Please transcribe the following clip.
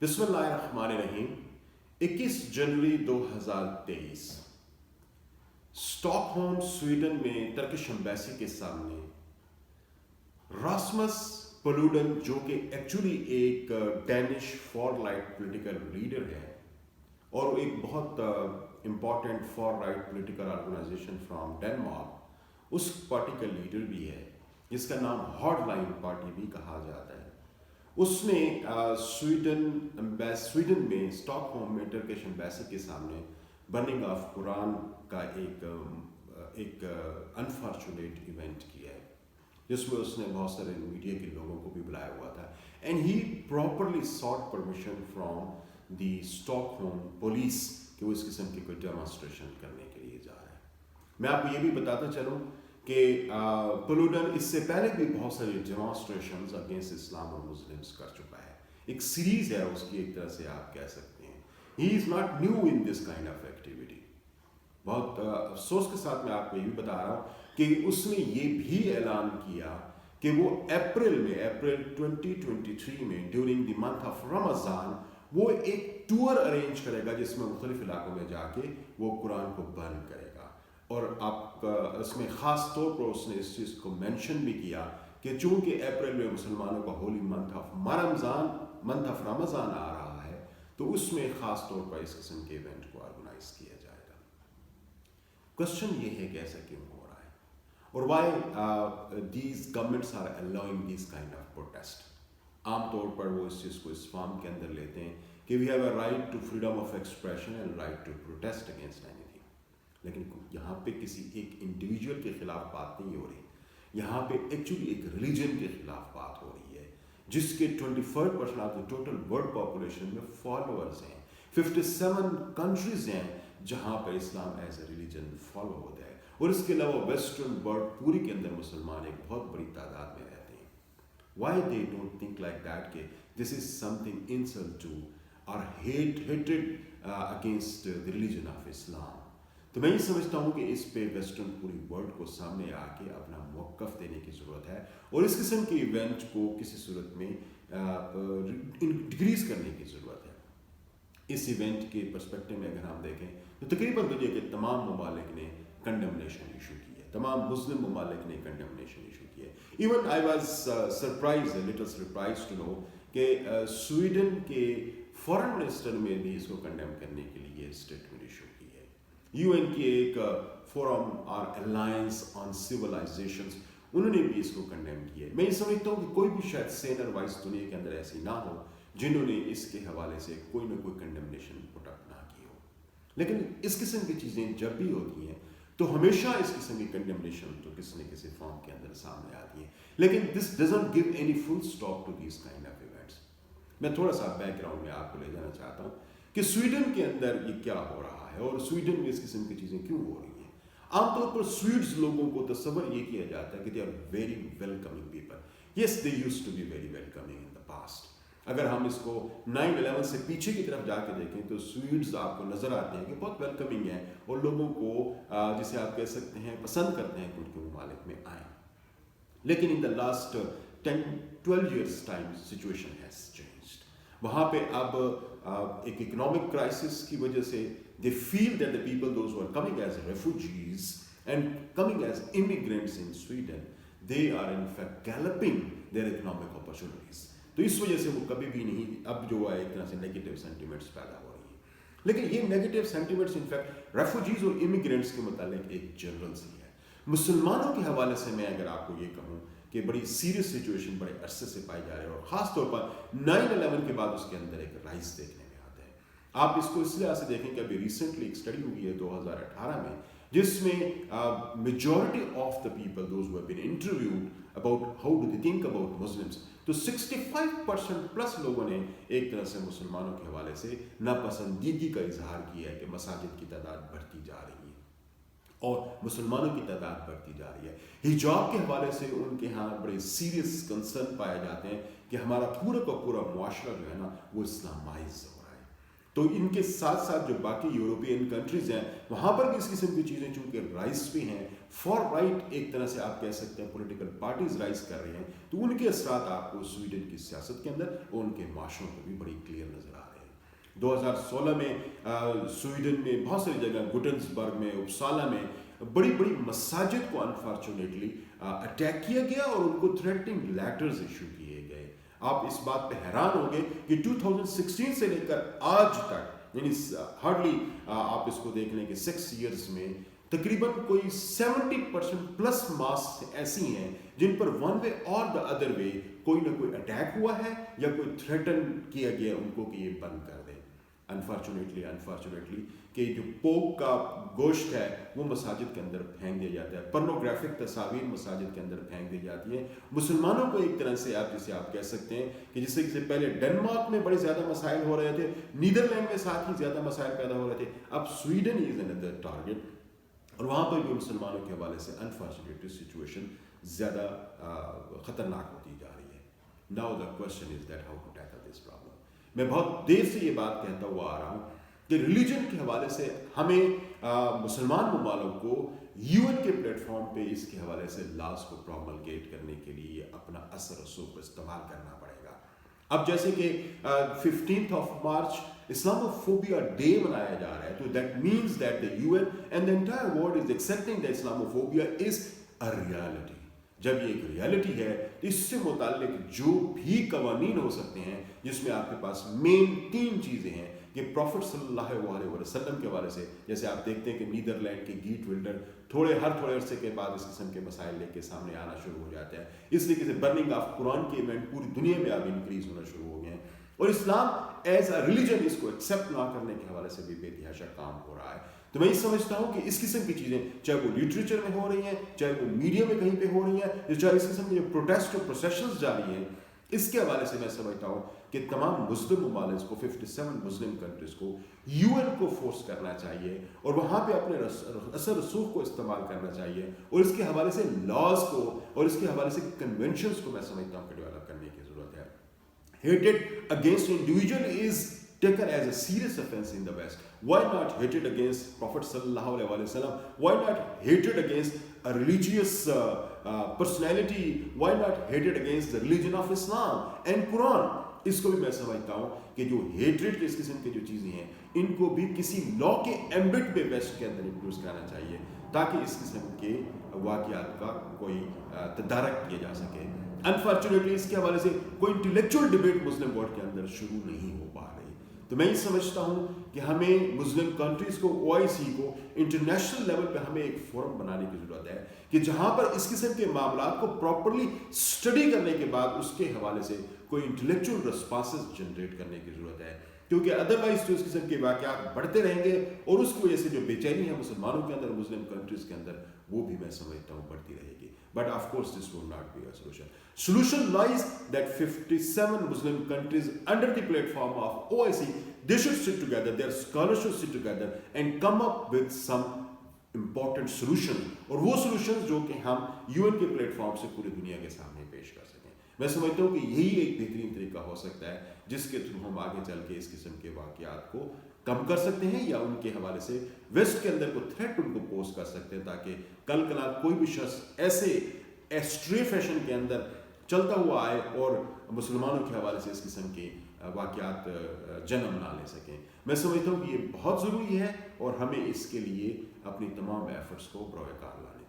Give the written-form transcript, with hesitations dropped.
بسم اللہ الرحمن الرحیم 21 جنوری 2023 اسٹاک ہوم سویڈن میں ٹرکش ایمبیسی کے سامنے راسمس پلوڈن جو کہ ایکچولی ایک Danish far right political leader ہے اور ایک بہت important far right political organization from Denmark, اس پارٹی کا لیڈر بھی ہے جس کا نام ہارڈ لائن پارٹی بھی کہا جاتا ہے۔ اس نے سویڈن میں اسٹاک ہوم میں ٹرکش ایمبیسی کے سامنے برننگ آف قرآن کا ایک انفارچونیٹ ایونٹ کیا ہے، جس میں اس نے بہت سارے میڈیا کے لوگوں کو بھی بلایا ہوا تھا، and he properly sought permission from the Stockholm police کہ وہ اس قسم کی کوئی ڈیمانسٹریشن کرنے کے لیے جا رہا ہے۔ میں آپ کو یہ بھی بتاتا چلوں کہ پلوڈن اس سے پہلے بھی بہت ساری ڈیمانسٹریشنز اگینسٹ اسلام اور مسلمس کر چکا ہے، ایک سیریز ہے اس کی، ایک طرح سے آپ کہہ سکتے ہیں۔ He is not new in this kind of activity. بہت افسوس کے ساتھ میں آپ کو یہ بھی بتا رہا ہوں کہ اس نے یہ بھی اعلان کیا کہ وہ اپریل 2023 میں ڈیورنگ دی منتھ آف رمضان وہ ایک ٹور ارینج کرے گا جس میں مختلف علاقوں میں جا کے وہ قرآن کو برن کرے گا، اور آپ اس میں خاص طور پر اس نے اس چیز کو مینشن بھی کیا کہ چونکہ اپریل میں مسلمانوں کا ہولی منتھ آف رمضان آ رہا ہے تو اس میں خاص طور پر اس قسم کے ایونٹ کو آرگنائز کیا جائے گا۔ کوشچن یہ ہے کہ ایسا کیوں ہو رہا ہے اور why these governments are allowing these kind of protest. عام طور پر وہ اس چیز کو اس فارم کے اندر لیتے ہیں کہ we have a right to freedom of expression and right to protest against anything, لیکن یہاں پہ کسی ایک انڈیویجول کے خلاف بات نہیں ہو رہی، یہاں پہ ایکچولی ایک ریلیجن کے خلاف بات ہو رہی ہے جس کے 25% of the total world population میں فالوورز ہیں، 57 کنٹریز ہیں جہاں پہ اسلام ایز اے ریلیجن فالو ہوتا ہے، اور اس کے علاوہ ویسٹرن ورلڈ پوری کے اندر مسلمان ایک بہت بڑی تعداد میں رہتے ہیں۔ Why they don't think like that کہ this is something insult to or hated against the religion of Islam. تو میں یہ سمجھتا ہوں کہ اس پہ ویسٹرن پوری ورلڈ کو سامنے آ کے اپنا موقف دینے کی ضرورت ہے اور اس قسم کے ایونٹ کو کسی صورت میں ڈکریز کرنے کی ضرورت ہے۔ اس ایونٹ کے پرسپیکٹو میں اگر ہم دیکھیں تو تقریباً دنیا کے تمام ممالک نے کنڈمنیشن ایشو کی ہے، تمام مسلم ممالک نے کنڈمنیشن ایشو کی ہے۔ Even I was little surprise to know کہ سویڈن کے فارن منسٹر میں بھی اس کو کنڈیم کرنے کے لیے اسٹیٹمنٹ ایشو کی ہے۔ یو این کی ایک فورم اور الائنس آن سیولائزیشنز، انہوں نے بھی اس کو کنڈیم کیا ہے۔ میں یہ سمجھتا ہوں کہ کوئی بھی شاید سینر وائز دنیا کے اندر ایسی نہ ہو جنہوں نے اس کے حوالے سے کوئی نہ کوئی کنڈمنیشن پٹ اپ نہ کی ہو، لیکن اس قسم کی چیزیں جب بھی ہوتی ہیں تو ہمیشہ اس قسم کی کنڈمنیشن تو کسی نہ کسی فارم کے اندر سامنے آتی ہے، لیکن this doesn't give any full stop to these kind of events. میں تھوڑا سا بیک گراؤنڈ میں آپ کو لے جانا چاہتا ہوں کہ سویڈن کے اندر یہ کیا ہو رہا ہے اور سویڈن میں اس قسم کی چیزیں کیوں ہو رہی ہیں۔ عام طور پر سویڈز لوگوں کو تصور یہ کیا جاتا ہے کہ they are very welcoming people. Yes, they used to be very welcoming in the past. اگر ہم اس کو 9/11 سے پیچھے کی طرف جا کے دیکھیں تو سویڈز آپ کو نظر آتے ہیں کہ بہت ویلکمنگ ہیں اور لوگوں کو جسے آپ کہہ سکتے ہیں پسند کرتے ہیں کہ ان کے ممالک میں آئیں، لیکن in the last 10-12 years time situation has changed. وہاں پہ اب ایک اکنامک کرائسس کی وجہ سے they feel that the people, those who are coming as refugees and coming as immigrants in Sweden, they are in fact galloping their economic opportunities. تو اس وجہ سے وہ کبھی بھی نہیں، اب جو ہے ایک طرح سے نیگیٹو سینٹیمنٹس پیدا ہو رہی ہیں، لیکن یہ نیگیٹو سینٹیمنٹس انفیکٹ ریفوجیز اور امیگرینٹس کے متعلق ایک جنرل سی ہے۔ مسلمانوں کے حوالے سے میں اگر آپ کو یہ کہوں کہ بڑی سیریس سچویشن بڑے عرصے سے پائی جا رہی ہے اور خاص طور پر 9/11 کے بعد اس کے اندر ایک رائز دیکھنے میں آتا ہے۔ آپ اس کو اس لحاظ سے دیکھیں کہ ابھی ریسنٹلی ایک اسٹڈی ہوئی ہے 2018 میں جس میں majority of the people those who have been interviewed about how do they think about Muslims, تو 65% پلس لوگوں نے ایک طرح سے مسلمانوں کے حوالے سے ناپسندیدگی کا اظہار کیا ہے کہ مساجد کی تعداد بڑھتی جا رہی ہے اور مسلمانوں کی تعداد بڑھتی جا رہی ہے۔ حجاب کے حوالے سے ان کے ہاں بڑے سیریس کنسرن پائے جاتے ہیں کہ ہمارا پورا کا پورا معاشرہ جو ہے نا وہ اسلامائز ہو رہا ہے۔ تو ان کے ساتھ ساتھ جو باقی یورپین کنٹریز ہیں وہاں پر بھی اس قسم کی چیزیں چونکہ رائز بھی ہیں فار رائٹ ایک طرح سے آپ کہہ سکتے ہیں پولیٹیکل پارٹیز رائز کر رہے ہیں، تو ان کے اثرات آپ کو سویڈن کی سیاست کے اندر اور ان کے معاشروں پہ بھی بڑی کلیئر نظر آ رہے ہیں۔ 2016 میں سویڈن میں بہت ساری جگہ، گوٹنسبرگ میں، اپسالا میں بڑی بڑی مساجد کو انفارچونیٹلی اٹیک کیا گیا اور ان کو تھریٹنگ لیٹرز ایشو کیے گئے۔ آپ اس بات پہ حیران ہوں گے کہ 2016 سے لے کر آج تک، یعنی ہارڈلی آپ اس کو دیکھ لیں کہ 6 ایئرز میں تقریباً کوئی 70% پلس ماسک ایسی ہیں جن پر ون وے اور دا ادر وے کوئی نہ کوئی اٹیک ہوا ہے یا کوئی تھریٹن کیا گیا ان کو کہ یہ بند کر دیں۔ انفارچونیٹلی کہ جو پوک کا گوشت ہے وہ مساجد کے اندر پھینک دیا جاتا ہے، پرنوگرافک تصاویر مساجد کے اندر پھینک دی جاتی ہیں۔ مسلمانوں کو ایک طرح سے آپ جسے آپ کہہ سکتے ہیں کہ جس سے پہلے ڈنمارک میں بڑے زیادہ مسائل ہو رہے تھے، نیدرلینڈ میں ساتھ ہی زیادہ مسائل پیدا ہو رہے تھے، اب سویڈن از another ٹارگیٹ، اور وہاں پر بھی مسلمانوں کے حوالے سے انفارچونیٹلی سچویشن زیادہ خطرناک ہوتی جا رہی ہے۔ Now the question is that how to tackle this problem۔ میں بہت دیر سے یہ بات کہتا ہوا آ رہا ہوں کہ ریلیجن کے حوالے سے ہمیں مسلمان ممالک کو UN کے پلیٹ فارم پہ اس کے حوالے سے لاز کو پروملگیٹ کرنے کے لیے اپنا اثر رسوخ کو استعمال کرنا پڑے گا۔ اب جیسے کہ 15 مارچ اسلاموفوبیا ڈے منایا جا رہا ہے، تو that means that the UN and the entire world is accepting that Islamophobia is a reality۔ جب یہ ایک ریالٹی ہے تو اس سے متعلق جو بھی قوانین ہو سکتے ہیں، جس میں آپ کے پاس مین 3 چیزیں ہیں کہ پروفٹ صلی اللہ علیہ وسلم کے حوالے سے، جیسے آپ دیکھتے ہیں کہ نیدرلینڈ کے گیٹ ولڈر ہر تھوڑے عرصے کے بعد اس قسم کے مسائل لے کے سامنے آنا شروع ہو جاتے ہیں، اس طریقے سے برننگ آف قرآن کے ایونٹ پوری دنیا میں اب انکریز ہونا شروع ہو گئے ہیں، اور اسلام ایز اے ریلیجن اس کو ایکسیپٹ نہ کرنے کے حوالے سے بھی بے تحاشا کام ہو رہا ہے۔ تو میں یہ سمجھتا ہوں کہ اس قسم کی چیزیں چاہے وہ لٹریچر میں ہو رہی ہیں، چاہے وہ میڈیا میں کہیں پہ ہو رہی ہیں، چاہے اس قسم کے جو پروٹیسٹ اور پروسیشنز جاری ہیں، اس کے حوالے سے میں سمجھتا ہوں کہ تمام مسلم ممالک کو، 57 مسلم کنٹریز کو UN کو فورس کرنا چاہیے اور وہاں پہ اپنے اثر رسوخ کو استعمال کرنا چاہیے، اور اس کے حوالے سے لاز کو اور اس کے حوالے سے کنونشنز کو میں سمجھتا ہوں کہ ڈیولپ کرنے کی ضرورت ہے۔ Hatred against individual is taken as a serious offense in the West. Why not hatred against Prophet sallallahu alaihi wasallam? Why not hatred against a religious personality? Why not hatred against the religion of Islam and Quran? اس کو بھی میں سمجھتا ہوں کہ جو hatred کے اس قسم کی جو چیزیں ہیں ان کو بھی کسی لا کے ایمبٹ پہ ویسٹ کے اندر انٹروڈیوس کرانا چاہیے، تاکہ اس قسم کے واقعات کا کوئی تدارک کیا جا سکے۔ انفارچونیٹلی اس کے حوالے سے کوئی انٹلیکچوئل ڈبیٹ مسلم ورلڈ کے اندر شروع نہیں ہو پا رہی، تو میں یہ سمجھتا ہوں کہ ہمیں مسلم کنٹریز کو، OIC کو انٹرنیشنل لیول پہ ہمیں ایک فورم بنانے کی ضرورت ہے کہ جہاں پر اس قسم کے معاملات کو پراپرلی اسٹڈی کرنے کے بعد اس کے حوالے سے کوئی انٹلیکچوئل رسپانسز جنریٹ کرنے کی ضرورت ہے، کیونکہ ادروائز جو اس قسم کے واقعات بڑھتے رہیں گے اور اس کی وجہ سے جو بے چینی ہے مسلمانوں کے اندر، مسلم کنٹریز کے اندر، وہ بھی میں سمجھتا ہوں بڑھتی رہے گی۔ But of course this will not be a solution. Solution lies that 57 Muslim countries under the platform of OIC, they should sit together, their scholars should sit together and come up with some important solution، اور وہ solutions جو کہ ہم UN کے plate form سے پوری دنیا کے سامنے پیش کر سکیں۔ میں سمجھتا ہوں کہ یہی ایک بہترین طریقہ ہو سکتا ہے جس کے تھرو ہم آگے چل کے اس قسم کے واقعات کو کم کر سکتے ہیں، یا ان کے حوالے سے ویسٹ کے اندر کوئی تھریٹ ان کو پوز کر سکتے ہیں، تاکہ کل کلا کوئی بھی شخص ایسے ایسٹری فیشن کے اندر چلتا ہوا آئے اور مسلمانوں کے حوالے سے اس قسم کے واقعات جنم نہ لے سکیں۔ میں سمجھتا ہوں کہ یہ بہت ضروری ہے اور ہمیں اس کے لیے اپنی تمام ایفرٹس کو بروئے کار لانے